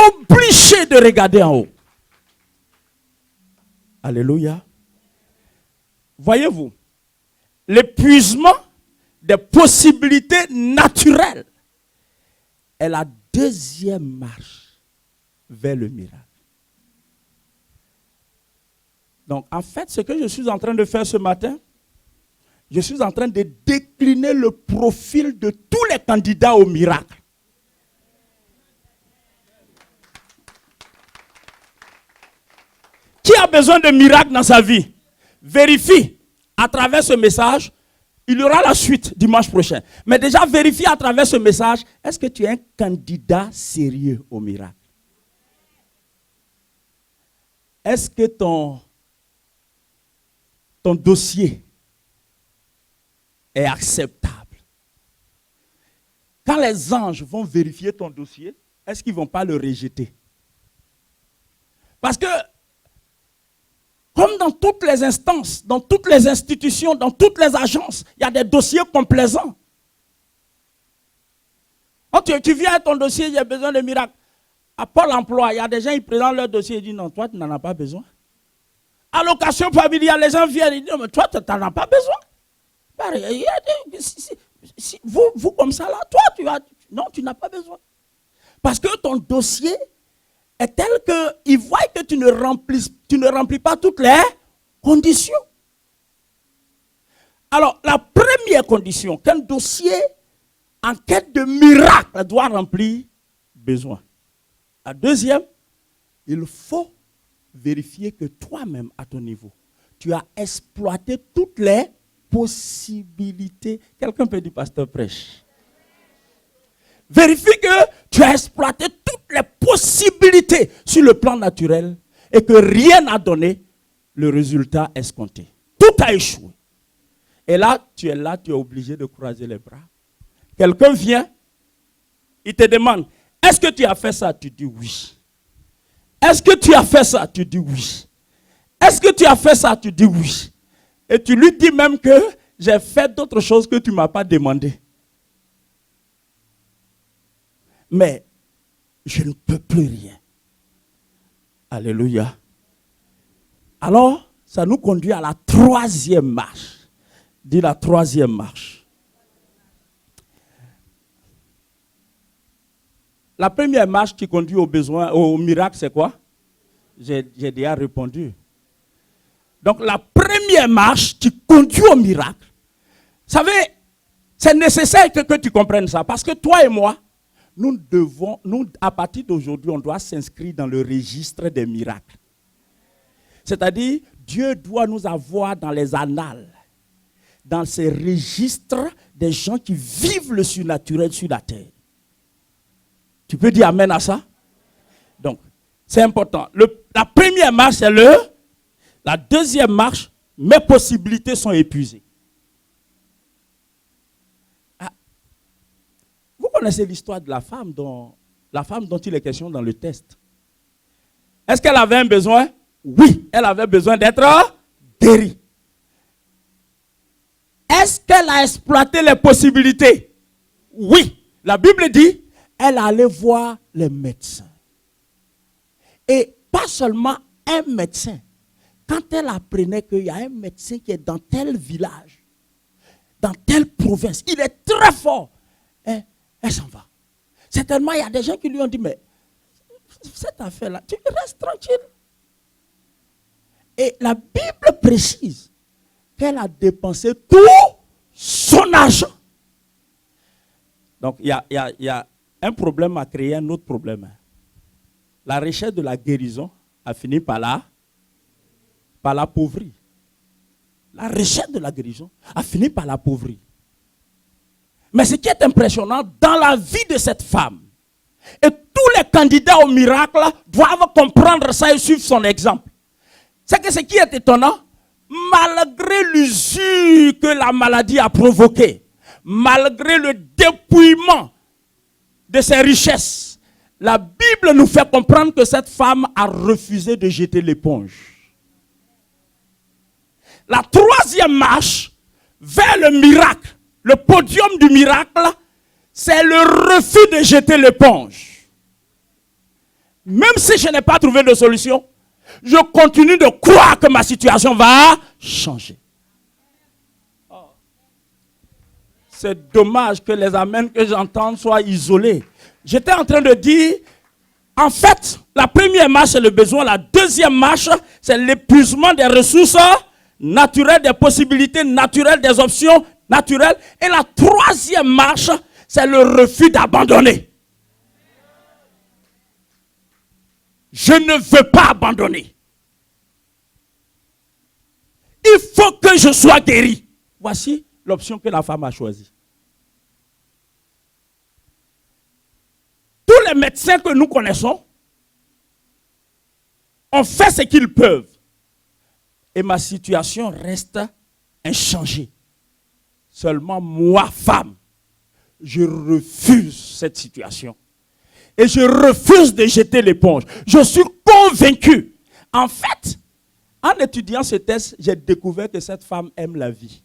obligé de regarder en haut. Alléluia. Voyez-vous, l'épuisement des possibilités naturelles est la deuxième marche vers le miracle. Donc, en fait, ce que je suis en train de faire ce matin, je suis en train de décliner le profil de tous les candidats au miracle. Qui a besoin de miracle dans sa vie? Vérifie à travers ce message. Il y aura la suite dimanche prochain. Mais déjà, vérifie à travers ce message, est-ce que tu es un candidat sérieux au miracle? Est-ce que ton dossier est acceptable? Quand les anges vont vérifier ton dossier, est-ce qu'ils ne vont pas le rejeter? Parce que, comme dans toutes les instances, dans toutes les institutions, dans toutes les agences, il y a des dossiers complaisants. Quand tu viens avec ton dossier, il y a besoin de miracle. À Pôle emploi, il y a des gens qui présentent leur dossier et disent non, toi tu n'en as pas besoin. Allocation familiale, les gens viennent et disent non, mais toi tu n'en as pas besoin. Vous comme ça là, toi tu n'as pas besoin. Parce que ton dossier est tel qu'ils voient que tu ne remplis pas toutes les conditions. Alors, la première condition qu'un dossier en quête de miracle doit remplir, besoin. La deuxième, il faut vérifier que toi-même, à ton niveau, tu as exploité toutes les possibilités. Quelqu'un peut dire, pasteur prêche. Vérifie que tu as exploité toutes les possibilités sur le plan naturel et que rien n'a donné le résultat escompté. Tout a échoué. Et là, tu es obligé de croiser les bras. Quelqu'un vient, il te demande, est-ce que tu as fait ça? Tu dis oui. Est-ce que tu as fait ça? Tu dis oui. Est-ce que tu as fait ça? Tu dis oui. Et tu lui dis même que j'ai fait d'autres choses que tu ne m'as pas demandé. Mais je ne peux plus rien. Alléluia. Alors, ça nous conduit à la troisième marche. Dis la troisième marche. La première marche qui conduit au besoin, au miracle, c'est quoi? J'ai déjà répondu. Donc, la première marche qui conduit au miracle, vous savez, c'est nécessaire que tu comprennes ça. Parce que toi et moi, nous, à partir d'aujourd'hui, on doit s'inscrire dans le registre des miracles. C'est-à-dire, Dieu doit nous avoir dans les annales, dans ces registres des gens qui vivent le surnaturel sur la terre. Tu peux dire amen à ça? Donc, c'est important. La première marche, c'est la deuxième marche, mes possibilités sont épuisées. Vous connaissez l'histoire de la femme dont il est question dans le test. Est-ce qu'elle avait un besoin? Oui, elle avait besoin d'être guérie. Est-ce qu'elle a exploité les possibilités? Oui. La Bible dit, elle allait voir les médecins. Et pas seulement un médecin. Quand elle apprenait qu'il y a un médecin qui est dans tel village, dans telle province, il est très fort, elle s'en va. Certainement, il y a des gens qui lui ont dit, mais cette affaire-là, tu restes tranquille. Et la Bible précise qu'elle a dépensé tout son argent. Donc, il y a un problème à créer un autre problème. La recherche de la guérison a fini par l'appauvrir. La recherche de la guérison a fini par l'appauvrir. Mais ce qui est impressionnant, dans la vie de cette femme, et tous les candidats au miracle doivent comprendre ça et suivre son exemple. C'est que ce qui est étonnant, malgré l'usure que la maladie a provoquée, malgré le dépouillement de ses richesses, la Bible nous fait comprendre que cette femme a refusé de jeter l'éponge. La troisième marche vers le miracle, le podium du miracle, c'est le refus de jeter l'éponge. Même si je n'ai pas trouvé de solution, je continue de croire que ma situation va changer. C'est dommage que les amens que j'entends soient isolés. J'étais en train de dire, en fait, la première marche, c'est le besoin. La deuxième marche, c'est l'épuisement des ressources naturelles, des possibilités naturelles, des options naturelles. Et la troisième marche, c'est le refus d'abandonner. Je ne veux pas abandonner. Il faut que je sois guéri. Voici l'option que la femme a choisie. Tous les médecins que nous connaissons ont fait ce qu'ils peuvent. Et ma situation reste inchangée. Seulement moi, femme, je refuse cette situation. Et je refuse de jeter l'éponge. Je suis convaincu. En fait, en étudiant ce test, j'ai découvert que cette femme aime la vie.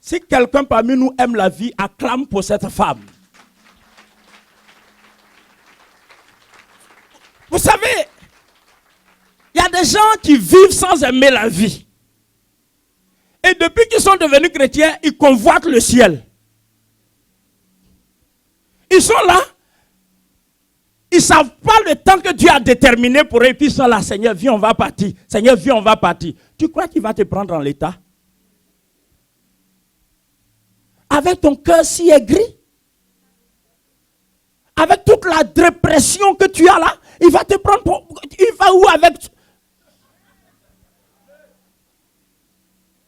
Si quelqu'un parmi nous aime la vie, acclame pour cette femme. Vous savez, il y a des gens qui vivent sans aimer la vie. Et depuis qu'ils sont devenus chrétiens, ils convoitent le ciel. Ils sont là. Ils ne savent pas le temps que Dieu a déterminé pour eux. Et puis ils sont là, Seigneur, viens, on va partir. Seigneur, viens, on va partir. Tu crois qu'il va te prendre en l'état? Avec ton cœur si aigri, avec toute la dépression que tu as là, il va te prendre pour... Il va où avec...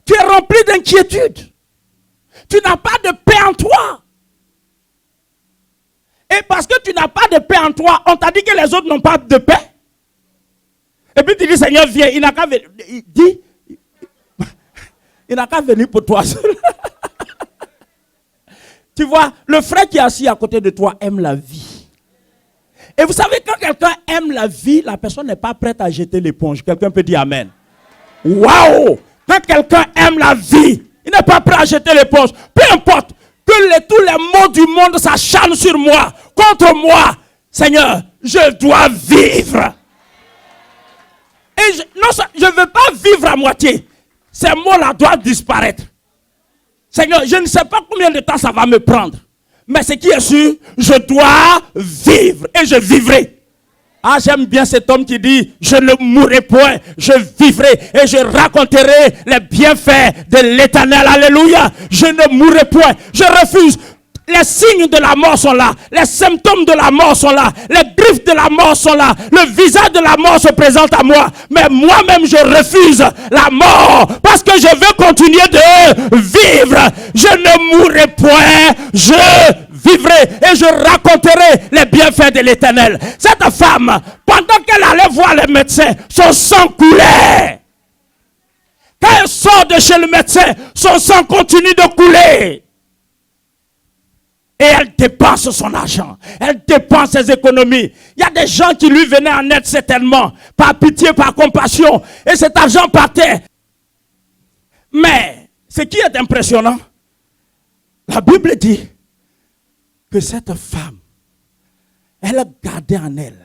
Tu es rempli d'inquiétude. Tu n'as pas de paix en toi. Et parce que tu n'as pas de paix en toi, on t'a dit que les autres n'ont pas de paix. Et puis tu dis, Seigneur, viens. Il n'a qu'à venir. Il dit, il n'a qu'à venir pour toi seul. Tu vois, le frère qui est assis à côté de toi aime la vie. Et vous savez, quand quelqu'un aime la vie, la personne n'est pas prête à jeter l'éponge. Quelqu'un peut dire Amen. Waouh! Quand quelqu'un aime la vie, il n'est pas prêt à jeter l'éponge. Peu importe que tous les maux du monde s'acharnent sur moi, contre moi. Seigneur, je dois vivre. Et je ne veux pas vivre à moitié. Ces mots-là doivent disparaître. Seigneur, je ne sais pas combien de temps ça va me prendre. Mais ce qui est sûr, je dois vivre et je vivrai. Ah, j'aime bien cet homme qui dit, je ne mourrai point, je vivrai et je raconterai les bienfaits de l'Éternel. Alléluia. Je ne mourrai point, je refuse. Les signes de la mort sont là, les symptômes de la mort sont là, les griffes de la mort sont là, le visage de la mort se présente à moi. Mais moi-même, je refuse la mort parce que je veux continuer de vivre. Je ne mourrai point, je vivrai et je raconterai les bienfaits de l'Éternel. Cette femme, pendant qu'elle allait voir les médecins, son sang coulait. Quand elle sort de chez le médecin, son sang continue de couler. Et elle dépense son argent. Elle dépense ses économies. Il y a des gens qui lui venaient en aide certainement. Par pitié, par compassion. Et cet argent partait. Mais, ce qui est impressionnant, la Bible dit que cette femme, elle a gardé en elle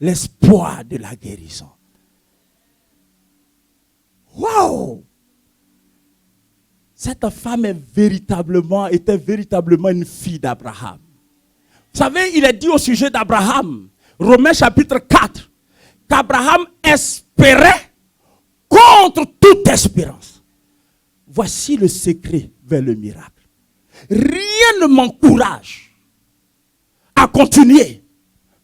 l'espoir de la guérison. Waouh! Cette femme était véritablement une fille d'Abraham. Vous savez, il est dit au sujet d'Abraham, Romains chapitre 4, qu'Abraham espérait contre toute espérance. Voici le secret vers le miracle. Rien ne m'encourage à continuer.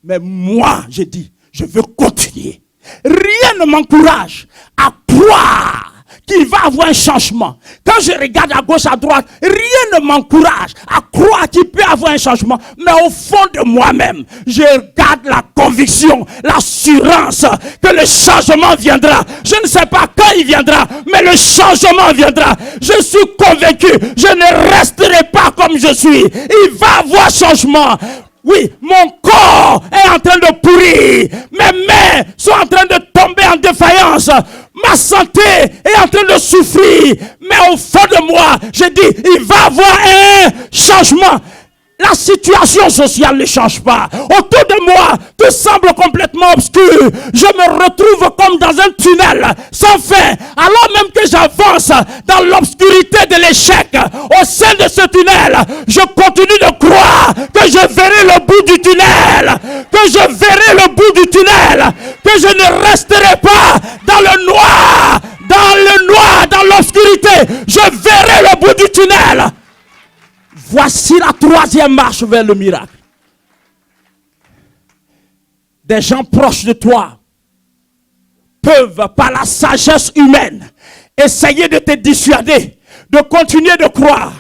Mais moi, je dis, je veux continuer. Rien ne m'encourage à croire qu'il va avoir un changement. Quand je regarde à gauche, à droite, rien ne m'encourage à croire qu'il peut avoir un changement. Mais au fond de moi-même, je garde la conviction, l'assurance que le changement viendra. Je ne sais pas quand il viendra, mais le changement viendra. Je suis convaincu, je ne resterai pas comme je suis. Il va avoir changement. Oui, mon corps est en train de pourrir. Mes mains sont en train de tomber en défaillance. Ma santé est en train de souffrir. Mais au fond de moi, je dis, il va y avoir un changement. La situation sociale ne change pas. Autour de moi, tout semble complètement obscur. Je me retrouve comme dans un tunnel sans fin. Alors même que j'avance dans l'obscurité de l'échec, au sein de ce tunnel, je continue de croire que je verrai le bout du tunnel. Que je verrai le bout du tunnel. Que je ne resterai pas dans le noir. Dans le noir, dans l'obscurité. Je verrai le bout du tunnel. Voici la troisième marche vers le miracle. Des gens proches de toi peuvent, par la sagesse humaine, essayer de te dissuader, de continuer de croire.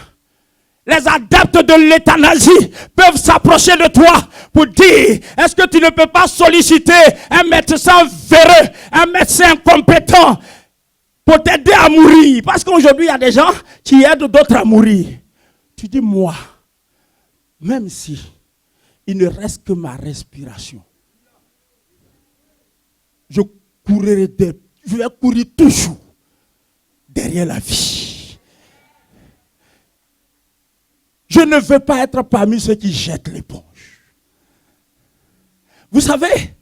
Les adeptes de l'euthanasie peuvent s'approcher de toi pour dire, est-ce que tu ne peux pas solliciter un médecin véreux, un médecin compétent pour t'aider à mourir? Parce qu'aujourd'hui, il y a des gens qui aident d'autres à mourir. Tu dis, moi, même si il ne reste que ma respiration, je vais courir toujours derrière la vie. Je ne veux pas être parmi ceux qui jettent l'éponge. Vous savez,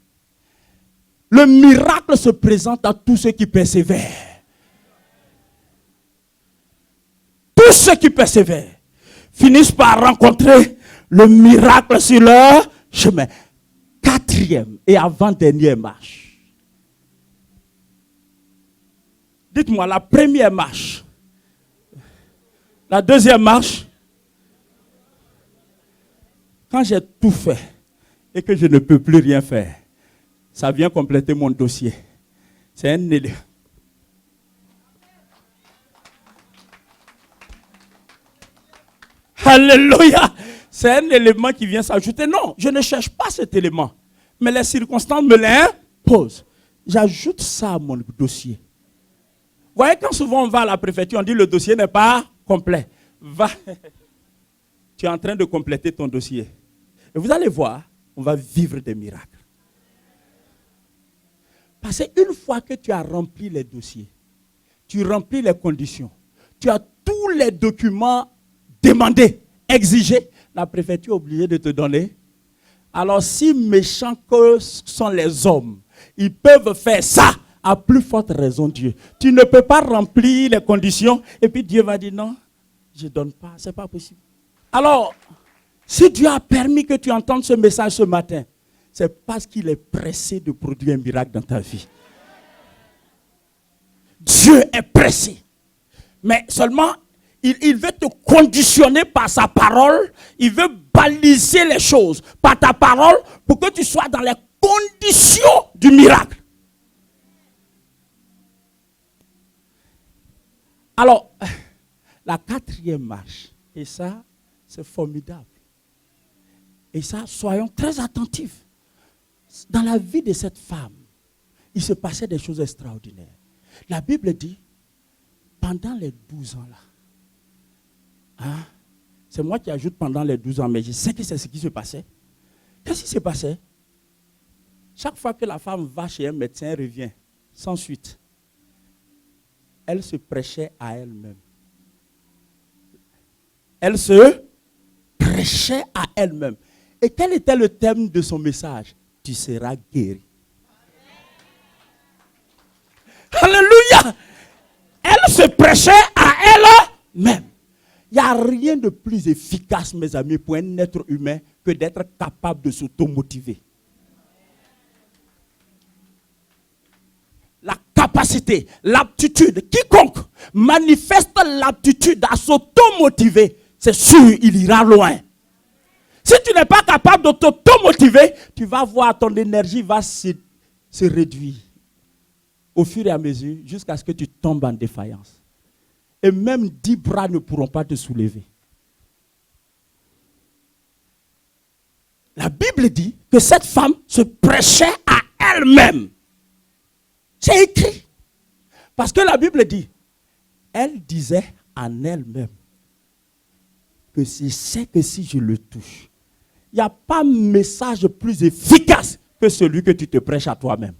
le miracle se présente à tous ceux qui persévèrent. Tous ceux qui persévèrent finissent par rencontrer le miracle sur leur chemin. Quatrième et avant-dernière marche. Dites-moi, la première marche, la deuxième marche, quand j'ai tout fait et que je ne peux plus rien faire, ça vient compléter mon dossier. C'est un élément. Alléluia. C'est un élément qui vient s'ajouter. Non, je ne cherche pas cet élément. Mais les circonstances me l'imposent. J'ajoute ça à mon dossier. Vous voyez, quand souvent on va à la préfecture, on dit le dossier n'est pas complet. Va. Tu es en train de compléter ton dossier. Et vous allez voir, on va vivre des miracles. Parce qu'une fois que tu as rempli les dossiers, tu remplis les conditions, tu as tous les documents demandés, exigés, la préfecture est obligée de te donner. Alors si méchants que sont les hommes, ils peuvent faire ça, à plus forte raison Dieu. Tu ne peux pas remplir les conditions et puis Dieu va dire non, je ne donne pas, ce n'est pas possible. Alors, si Dieu a permis que tu entendes ce message ce matin, c'est parce qu'il est pressé de produire un miracle dans ta vie. Dieu est pressé. Mais seulement, il veut te conditionner par sa parole. Il veut baliser les choses par ta parole pour que tu sois dans les conditions du miracle. Alors, la quatrième marche, et ça, c'est formidable. Et ça, soyons très attentifs. Dans la vie de cette femme, il se passait des choses extraordinaires. La Bible dit, pendant les 12 ans là, hein, c'est moi qui ajoute pendant les 12 ans, mais je sais que c'est ce qui se passait. Qu'est-ce qui se passait? Chaque fois que la femme va chez un médecin, elle revient, sans suite. Elle se prêchait à elle-même. Elle se prêchait à elle-même. Et quel était le thème de son message? Tu seras guéri. Alléluia! Elle se prêchait à elle-même. Il n'y a rien de plus efficace, mes amis, pour un être humain que d'être capable de s'automotiver. La capacité, l'aptitude, quiconque manifeste l'aptitude à s'automotiver, c'est sûr, il ira loin. Si tu n'es pas capable de t'automotiver, tu vas voir ton énergie va se réduire au fur et à mesure jusqu'à ce que tu tombes en défaillance. Et même 10 bras ne pourront pas te soulever. La Bible dit que cette femme se prêchait à elle-même. C'est écrit. Parce que la Bible dit, elle disait en elle-même que je sais que si je le touche, il n'y a pas de message plus efficace que celui que tu te prêches à toi-même.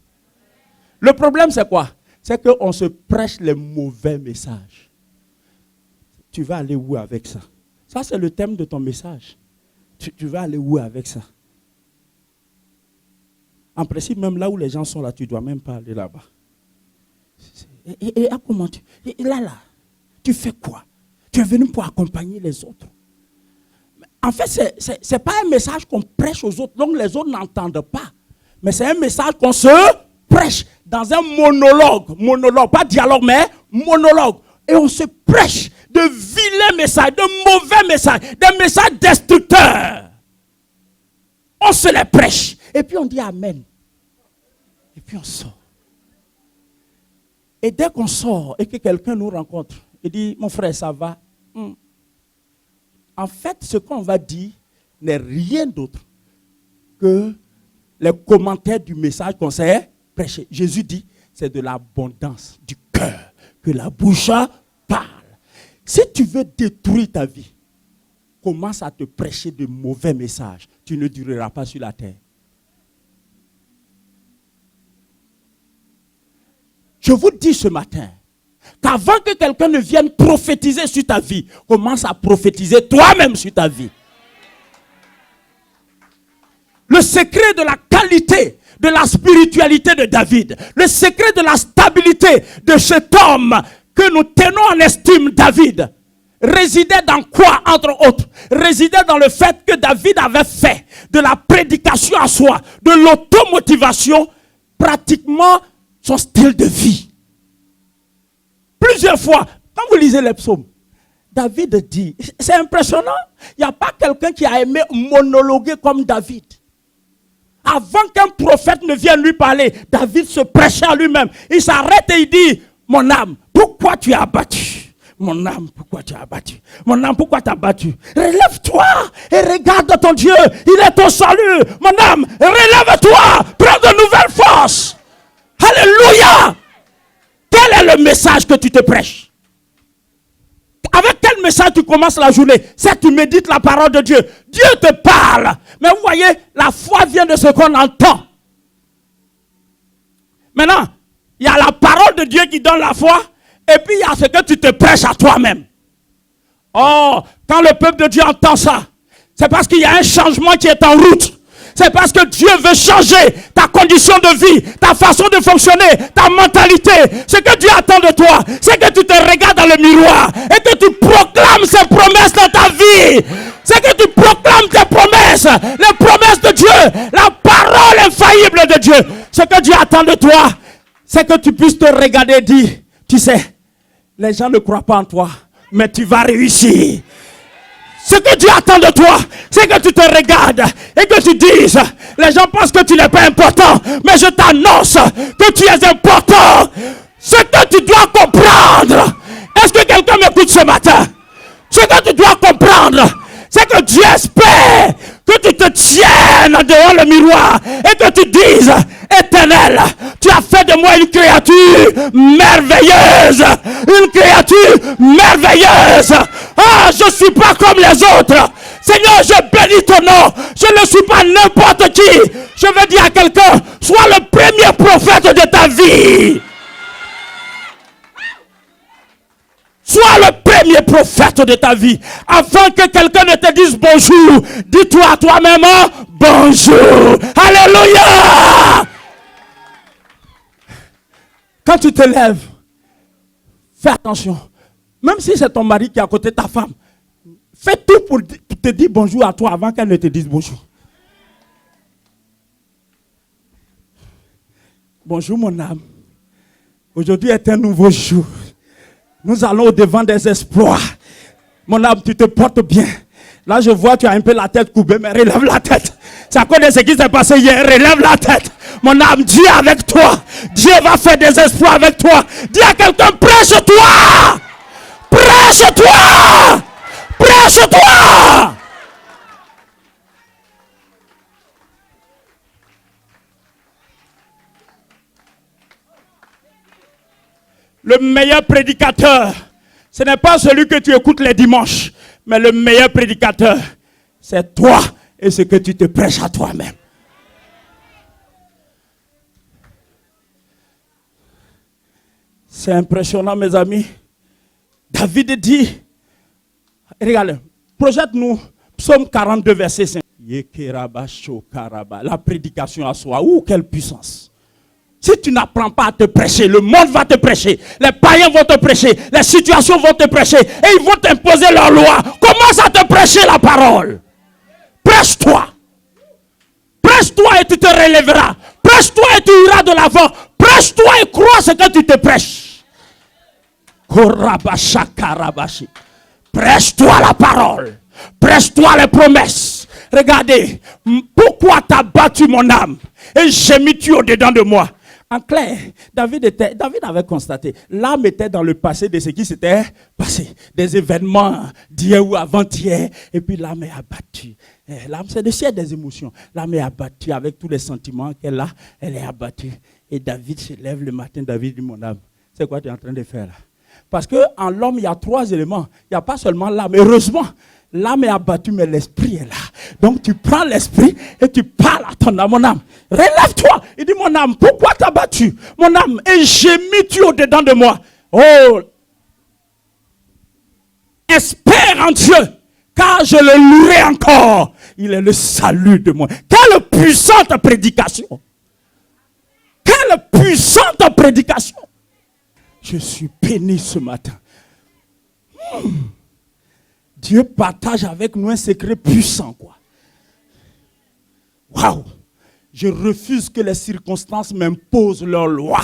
Le problème c'est quoi? C'est qu'on se prêche les mauvais messages. Tu vas aller où avec ça? Ça c'est le thème de ton message. Tu vas aller où avec ça? En principe, même là où les gens sont là, tu ne dois même pas aller là-bas. Et comment là, tu fais quoi? Tu es venu pour accompagner les autres. En fait, ce n'est pas un message qu'on prêche aux autres, donc les autres n'entendent pas. Mais c'est un message qu'on se prêche dans un monologue, pas dialogue, mais monologue. Et on se prêche de vilains messages, de mauvais messages, des messages destructeurs. On se les prêche. Et puis on dit Amen. Et puis on sort. Et dès qu'on sort et que quelqu'un nous rencontre, il dit, mon frère, ça va? En fait, ce qu'on va dire n'est rien d'autre que les commentaires du message qu'on s'est prêché. Jésus dit, c'est de l'abondance du cœur que la bouche parle. Si tu veux détruire ta vie, commence à te prêcher de mauvais messages. Tu ne dureras pas sur la terre. Je vous dis ce matin qu'avant que quelqu'un ne vienne prophétiser sur ta vie, commence à prophétiser toi-même sur ta vie. Le secret de la qualité de la spiritualité de David, le secret de la stabilité de cet homme que nous tenons en estime, David, résidait dans quoi, entre autres? Résidait dans le fait que David avait fait de la prédication à soi, de l'automotivation, pratiquement son style de vie. Plusieurs fois, quand vous lisez les psaumes, David dit, c'est impressionnant, il n'y a pas quelqu'un qui a aimé monologuer comme David. Avant qu'un prophète ne vienne lui parler, David se prêchait à lui-même. Il s'arrête et il dit, mon âme, pourquoi tu as abattu? Mon âme, pourquoi tu as abattu? Mon âme, pourquoi tu as abattu? Relève-toi et regarde ton Dieu. Il est ton salut. Mon âme, relève-toi. Prends de nouvelles forces. Alléluia. Quel est le message que tu te prêches? Avec quel message tu commences la journée? C'est que tu médites la parole de Dieu. Dieu te parle. Mais vous voyez, la foi vient de ce qu'on entend. Maintenant, il y a la parole de Dieu qui donne la foi. Et puis il y a ce que tu te prêches à toi-même. Oh, quand le peuple de Dieu entend ça, c'est parce qu'il y a un changement qui est en route. C'est parce que Dieu veut changer ta condition de vie, ta façon de fonctionner, ta mentalité. Ce que Dieu attend de toi, c'est que tu te regardes dans le miroir et que tu proclames ses promesses dans ta vie. C'est que tu proclames tes promesses, les promesses de Dieu, la parole infaillible de Dieu. Ce que Dieu attend de toi, c'est que tu puisses te regarder et dire, tu sais, les gens ne croient pas en toi, mais tu vas réussir. Ce que Dieu attend de toi, c'est que tu te regardes et que tu dises, les gens pensent que tu n'es pas important, mais je t'annonce que tu es important. Ce que tu dois comprendre, est-ce que quelqu'un m'écoute ce matin? Ce que tu dois comprendre, c'est que Dieu espère que tu te tiennes devant le miroir et que tu dises, Éternel, tu as fait de moi une créature merveilleuse. Une créature merveilleuse. Ah, je ne suis pas comme les autres. Seigneur, je bénis ton nom. Je ne suis pas n'importe qui. Je veux dire à quelqu'un, sois le premier prophète de ta vie. Sois le premier prophète de ta vie. Afin que quelqu'un ne te dise bonjour, dis-toi à toi-même bonjour. Alléluia. Quand tu te lèves, fais attention. Même si c'est ton mari qui est à côté de ta femme, fais tout pour te dire bonjour à toi avant qu'elle ne te dise bonjour. Bonjour mon âme. Aujourd'hui est un nouveau jour. Nous allons au-devant des exploits. Mon âme, tu te portes bien. Là, je vois, tu as un peu la tête coupée, mais relève la tête. C'est à cause de ce qui s'est passé hier. Relève la tête. Mon âme, Dieu est avec toi. Dieu va faire des exploits avec toi. Dis à quelqu'un, prêche-toi. Prêche-toi. Prêche-toi. Le meilleur prédicateur, ce n'est pas celui que tu écoutes les dimanches, mais le meilleur prédicateur, c'est toi et ce que tu te prêches à toi-même. C'est impressionnant, mes amis. David dit, regarde, projette-nous Psaume 42, verset 5. La prédication à soi. Ouh, quelle puissance. Si tu n'apprends pas à te prêcher, le monde va te prêcher. Les païens vont te prêcher. Les situations vont te prêcher. Et ils vont t'imposer leur loi. Commence à te prêcher la parole. Prêche-toi. Prêche-toi et tu te relèveras. Prêche-toi et tu iras de l'avant. Prêche-toi et crois ce que tu te prêches. Prêche-toi la parole. Prêche-toi les promesses. Regardez, pourquoi t'as battu mon âme et gémis-tu au-dedans de moi? En clair, David avait constaté, l'âme était dans le passé de ce qui s'était passé. Des événements d'hier ou avant-hier, et puis l'âme est abattue. L'âme, c'est le ciel des émotions. L'âme est abattue avec tous les sentiments qu'elle a, elle est abattue. Et David se lève le matin, David dit, mon âme, c'est quoi tu es en train de faire là? Parce qu'en l'homme, il y a 3 éléments. Il n'y a pas seulement l'âme. Heureusement, l'âme est abattue, mais l'esprit est là. Donc tu prends l'esprit et tu parles à ton âme. Mon âme, relève-toi. Il dit, mon âme, pourquoi t'as battu? Mon âme, et gémis-tu au-dedans de moi? Oh, espère en Dieu, car je le louerai encore. Il est le salut de moi. Quelle puissante prédication. Quelle puissante prédication. Je suis béni ce matin. Dieu partage avec nous un secret puissant, quoi. Waouh! Je refuse que les circonstances m'imposent leur loi.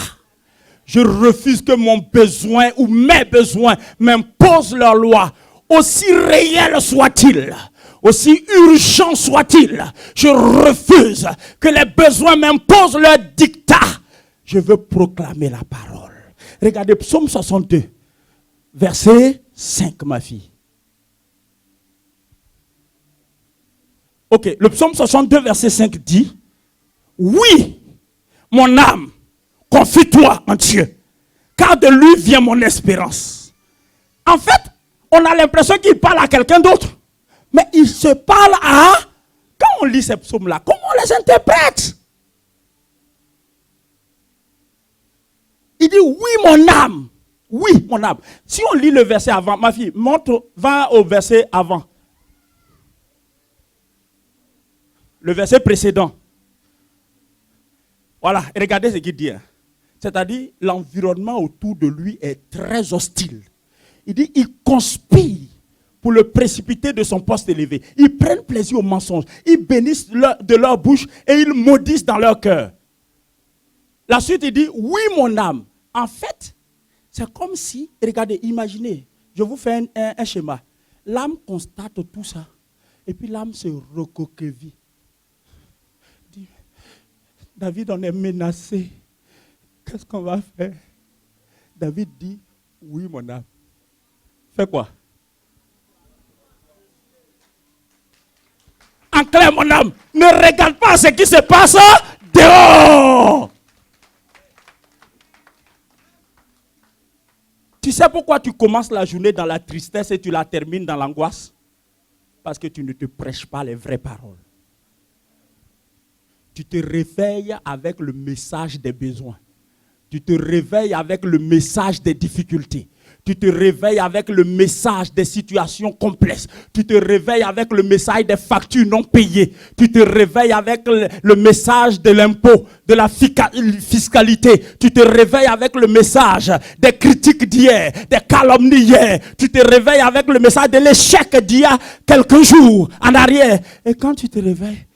Je refuse que mon besoin ou mes besoins m'imposent leur loi. Aussi réel soit-il, aussi urgent soit-il, je refuse que les besoins m'imposent leur dictat. Je veux proclamer la parole. Regardez, Psaume 62, verset 5, ma fille. Ok, le Psaume 62, verset 5 dit, oui, mon âme, confie-toi en Dieu, car de lui vient mon espérance. En fait, on a l'impression qu'il parle à quelqu'un d'autre, mais il se parle à... Quand on lit ces psaumes-là, comment on les interprète? Il dit, oui, mon âme. Oui, mon âme. Si on lit le verset avant, ma fille, va au verset avant. Le verset précédent. Voilà, et regardez ce qu'il dit. C'est-à-dire, l'environnement autour de lui est très hostile. Il dit, ils conspirent pour le précipiter de son poste élevé. Ils prennent plaisir au mensonge. Ils bénissent de leur bouche et ils maudissent dans leur cœur. La suite, il dit, oui, mon âme. En fait, c'est comme si, regardez, imaginez, je vous fais un schéma. L'âme constate tout ça. Et puis l'âme se recoqueville. David, on est menacé. Qu'est-ce qu'on va faire? David dit, oui, mon âme. Fais quoi? En clair, mon âme, ne regarde pas ce qui se passe dehors. Tu sais pourquoi tu commences la journée dans la tristesse et tu la termines dans l'angoisse? Parce que tu ne te prêches pas les vraies paroles. Tu te réveilles avec le message des besoins. Tu te réveilles avec le message des difficultés. Tu te réveilles avec le message des situations complexes. Tu te réveilles avec le message des factures non payées. Tu te réveilles avec le message de l'impôt, de la fiscalité. Tu te réveilles avec le message des critiques d'hier, des calomnies d'hier. Tu te réveilles avec le message de l'échec d'il y a quelques jours en arrière. Et quand tu te réveilles,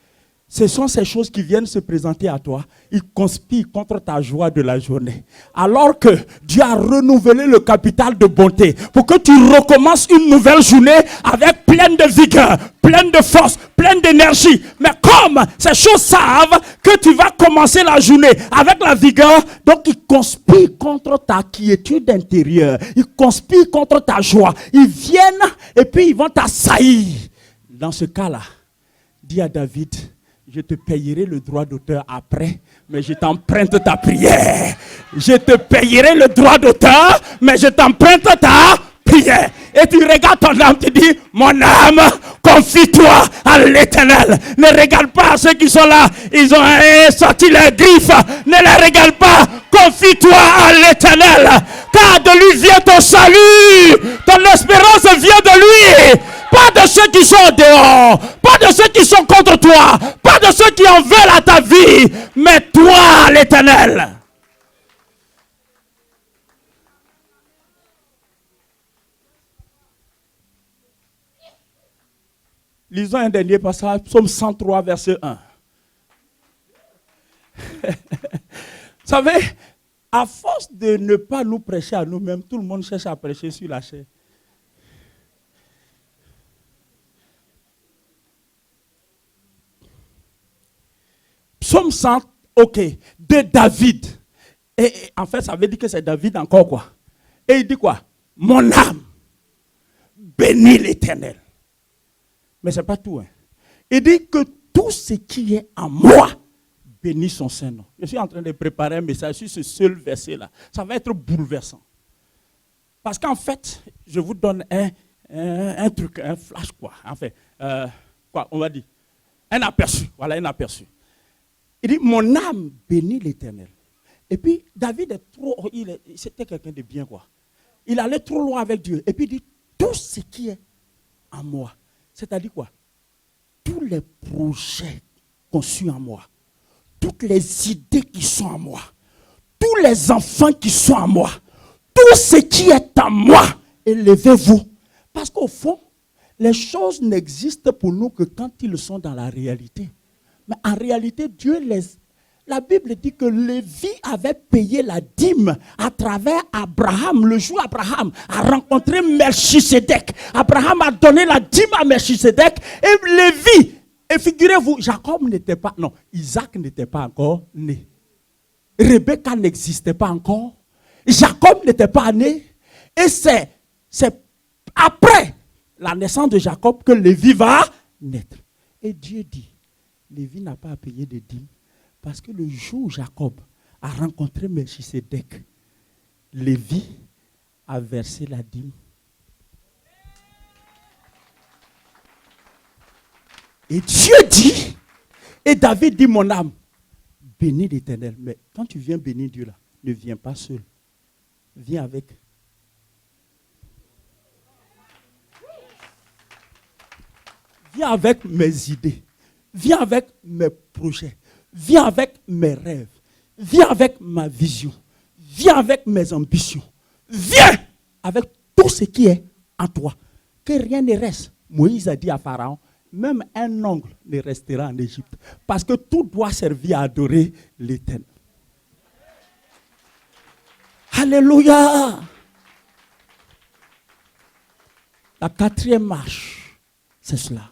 ce sont ces choses qui viennent se présenter à toi. Ils conspirent contre ta joie de la journée. Alors que Dieu a renouvelé le capital de bonté pour que tu recommences une nouvelle journée avec pleine de vigueur, pleine de force, pleine d'énergie. Mais comme ces choses savent que tu vas commencer la journée avec la vigueur, donc ils conspirent contre ta quiétude intérieure. Ils conspirent contre ta joie. Ils viennent et puis ils vont t'assaillir. Dans ce cas-là, dis à David, je te payerai le droit d'auteur après, mais je t'emprunte ta prière. Je te payerai le droit d'auteur, mais je t'emprunte ta prière. Et tu regardes ton âme, tu dis, mon âme, confie-toi à l'Éternel. Ne regarde pas ceux qui sont là, ils ont sorti leurs griffes. Ne les regarde pas, confie-toi à l'Éternel. Car de lui vient ton salut, ton espérance vient de lui. Pas de ceux qui sont au dehors. Pas de ceux qui sont contre toi. Pas de ceux qui en veulent à ta vie. Mais toi, l'Éternel. Lisons un dernier passage, Psaume 103, verset 1. Vous savez, à force de ne pas nous prêcher à nous-mêmes, tout le monde cherche à prêcher sur la chair. Psaume 100, ok, de David. Et en fait, ça veut dire que c'est David encore quoi. Et il dit quoi? Mon âme, bénis l'Éternel. Mais ce n'est pas tout. Hein. Il dit que tout ce qui est en moi, bénit son Saint-Nom. Je suis en train de préparer un message sur ce seul verset-là. Ça va être bouleversant. Parce qu'en fait, je vous donne un truc, un flash quoi. En fait, quoi, on va dire, un aperçu. Voilà, un aperçu. Il dit, mon âme bénit l'Éternel. Et puis, David est trop, c'était quelqu'un de bien quoi. Il allait trop loin avec Dieu. Et puis il dit, tout ce qui est en moi. C'est-à-dire quoi? Tous les projets conçus en moi, toutes les idées qui sont en moi, tous les enfants qui sont en moi, tout ce qui est en moi, élevez-vous. Parce qu'au fond, les choses n'existent pour nous que quand ils sont dans la réalité. Mais en réalité, Dieu les... La Bible dit que Lévi avait payé la dîme à travers Abraham. Le jour où Abraham a rencontré Melchisedec, Abraham a donné la dîme à Melchisedec et Lévi. Et figurez-vous, Jacob n'était pas, non, Isaac n'était pas encore né. Rebecca n'existait pas encore. Jacob n'était pas né. Et c'est après la naissance de Jacob que Lévi va naître. Et Dieu dit, Lévi n'a pas à payer de dîme. Parce que le jour où Jacob a rencontré Melchisedec, Lévi a versé la dîme. Et Dieu dit, et David dit, mon âme, bénis l'Éternel. Mais quand tu viens bénir Dieu là, ne viens pas seul. Viens avec. Viens avec mes idées. Viens avec mes projets. Viens avec mes rêves. Viens avec ma vision. Viens avec mes ambitions. Viens avec tout ce qui est en toi. Que rien ne reste. Moïse a dit à Pharaon, même un ongle ne restera en Égypte. Parce que tout doit servir à adorer l'Éternel. Alléluia. La quatrième marche, c'est cela.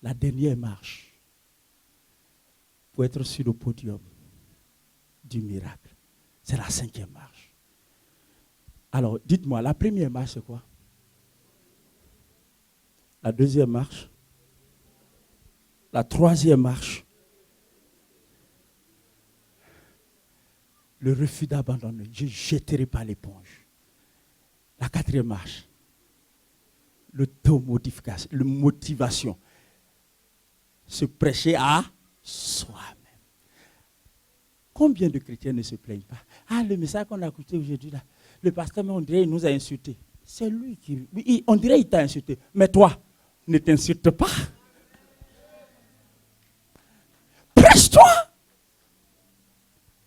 La dernière marche. Pour être sur le podium du miracle. C'est la cinquième marche. Alors, dites-moi, la première marche, c'est quoi? La deuxième marche? La troisième marche? Le refus d'abandonner. Je ne jetterai pas l'éponge. La quatrième marche? L'auto-motivation. Se prêcher à soi-même. Combien de chrétiens ne se plaignent pas? Ah, le message qu'on a écouté aujourd'hui, là, le pasteur, on dirait, il nous a insultés. C'est lui qui... On dirait qu'il t'a insulté. Mais toi, ne t'insulte pas. Prêche-toi.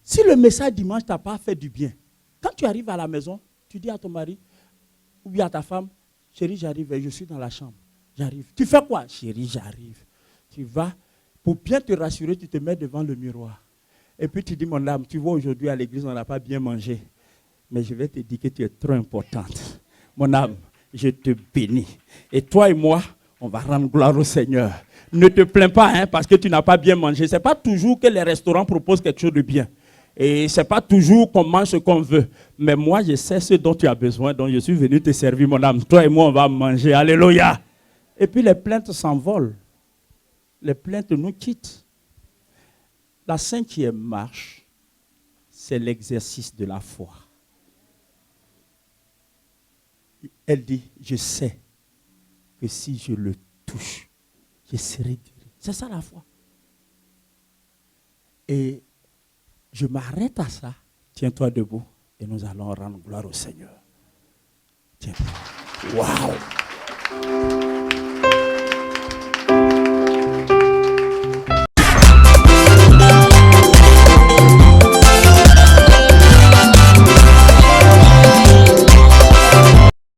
Si le message dimanche t'a pas fait du bien, quand tu arrives à la maison, tu dis à ton mari ou bien à ta femme, chérie, j'arrive, je suis dans la chambre. J'arrive. Tu fais quoi? Chérie, j'arrive. Tu vas... Pour bien te rassurer, tu te mets devant le miroir. Et puis tu dis, mon âme, tu vois aujourd'hui à l'église, on n'a pas bien mangé. Mais je vais te dire que tu es trop importante. Mon âme, je te bénis. Et toi et moi, on va rendre gloire au Seigneur. Ne te plains pas hein, parce que tu n'as pas bien mangé. Ce n'est pas toujours que les restaurants proposent quelque chose de bien. Et ce n'est pas toujours qu'on mange ce qu'on veut. Mais moi, je sais ce dont tu as besoin. Donc je suis venu te servir, mon âme. Toi et moi, on va manger. Alléluia. Et puis les plaintes s'envolent. Les plaintes nous quittent. La cinquième marche, c'est l'exercice de la foi. Elle dit, je sais que si je le touche, je serai guéri. C'est ça la foi. Et je m'arrête à ça. Tiens-toi debout et nous allons rendre gloire au Seigneur. Tiens-toi. Waouh!